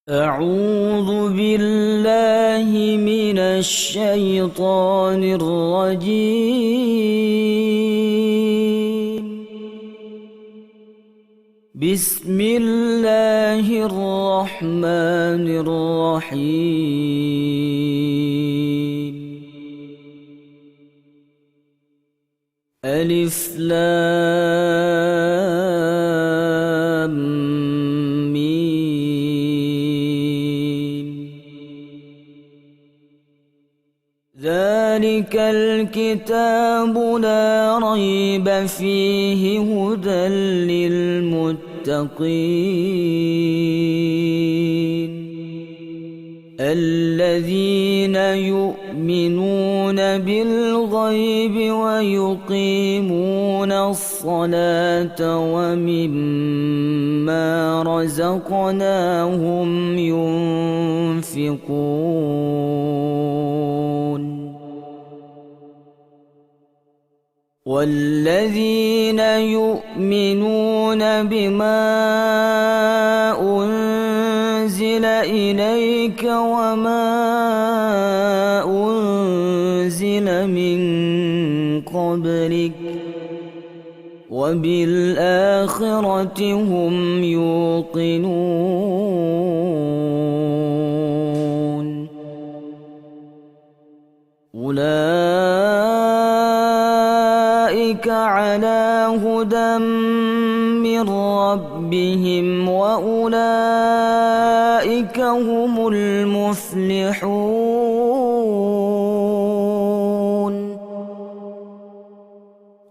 أعوذ بالله من الشيطان الرجيم. بسم الله الرحمن الرحيم. ألف لام ميم. ذلك الكتاب لا ريب فيه هدى للمتقين الذين يؤمنون بالغيب ويقيمون الصلاة ومما رزقناهم ينفقون والذين يؤمنون بما أنزل إليك وما أنزل من قبلك وبالآخرة هم يوقنون أولئك على هدى من ربهم وأولئك هم المفلحون.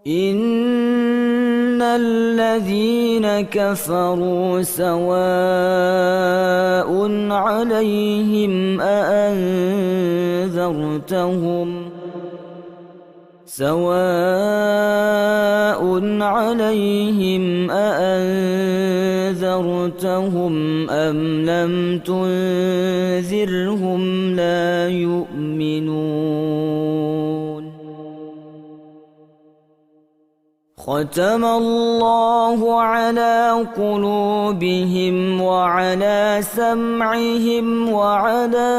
إن الذين كفروا سواء عليهم أأنذرتهم أم لم تنذرهم لا يؤمنون. ختم الله على قلوبهم وعلى سمعهم وعلى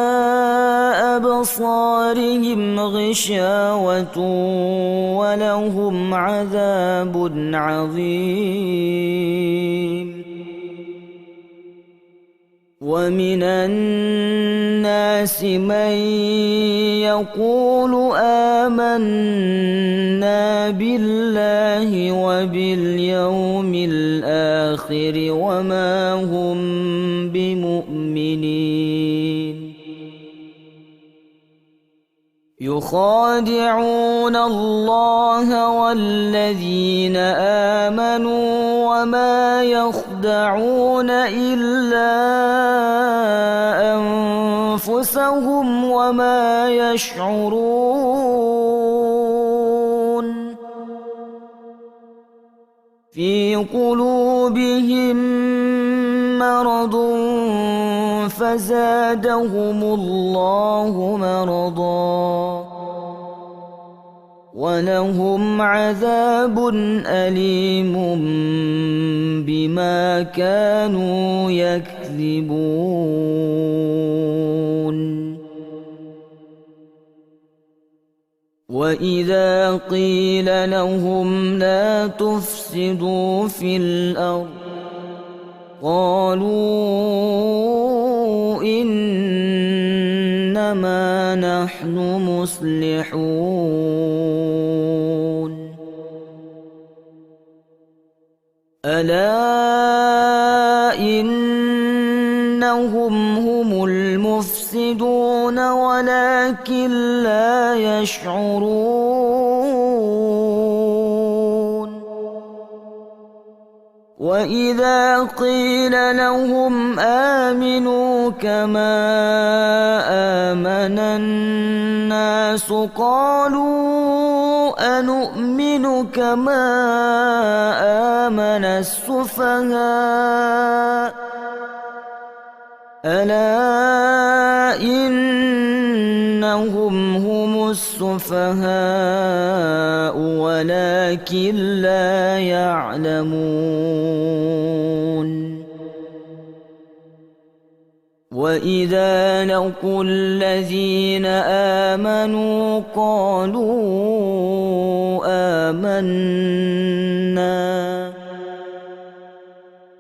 أبصارهم غشاوة ولهم عذاب عظيم. ومن الناس من يقول آمنا بالله وباليوم الآخر وما هم بمؤمنين. يخادعون الله والذين آمنوا وما يخدعون إلا أنفسهم وما يشعرون. في قلوبهم مرض فزادهم الله مرضا ولهم عذاب أليم بما كانوا يكذبون. وإذا قيل لهم لا تفسدوا في الأرض قالوا إنما نحن مصلحون. ألا إنهم هم المفسدون ولكن لا يشعرون. وإذا قيل لهم آمنوا كما آمن الناس قالوا أنؤمن كما آمن السفهاء ألا إنهم هم السفهاء ولكن لا يعلمون. وإذا لقوا الذين آمنوا قالوا آمنا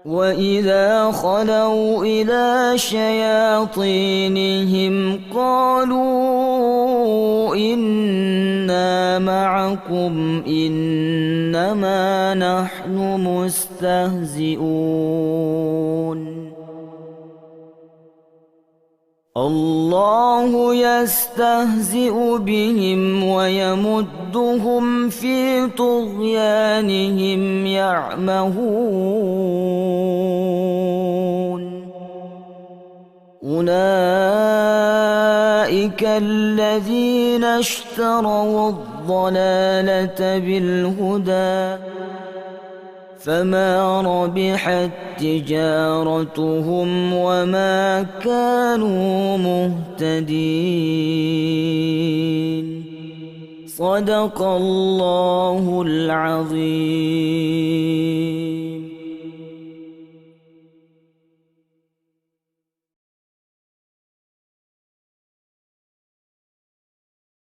وإذا خلوا إلى شياطينهم قالوا إنا معكم إنما نحن مستهزئون الله يستهزئ بهم ويمدهم في طغيانهم يعمهون أولئك الذين اشتروا الضلالة بالهدى فما ربحت تجارتهم وما كانوا مهتدين صدق الله العظيم.